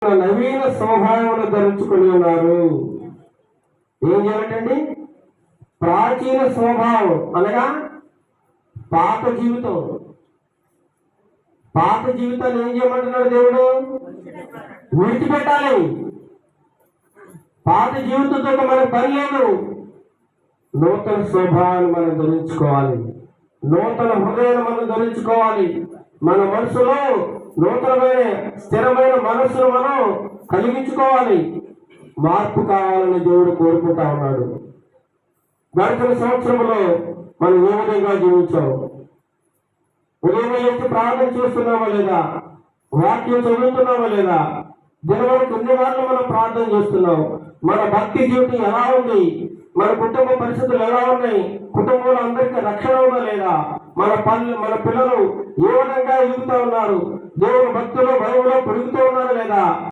నవీన స్వభావాన్ని ధరించుకుని ఉన్నారు. ఏం చేయాలంటండి? ప్రాచీన స్వభావం అనగా పాత జీవితం. పాత జీవితాన్ని ఏం చేయమంటున్నాడు దేవుడు? విడిచిపెట్టాలి. పాత జీవితంతో మనకు పని లేదు. నూతన స్వభావాన్ని మనం ధరించుకోవాలి. నూతన హృదయాన్ని మనం ధరించుకోవాలి. మన మనసులో నూతనమైన స్థిరమైన మనస్సును మనం కలిగించుకోవాలి. మార్పు కావాలని దేవుడు కోరుకుంటా ఉన్నాడు. గడిచిన సంవత్సరంలో మనం ఏ విధంగా జీవించాము? ఉదయం లేచి ప్రార్థన చేస్తున్నామా లేదా? వాక్యం చదువుతున్నామా లేదా? దినవరకు ఎన్ని వారాలు మనం ప్రార్థన చేస్తున్నాం? మన భక్తి జీవితం ఎలా ఉంది? మన కుటుంబ పరిస్థితులు ఎలా ఉన్నాయి? కుటుంబంలో అందరికీ రక్షణ ఉందా లేదా? మన పిల్లలు ఏ విధంగా ఎదుగుతూ ఉన్నారు? దేవుని భక్తులు భయంలో పెరుగుతూ ఉన్నారు లేదా?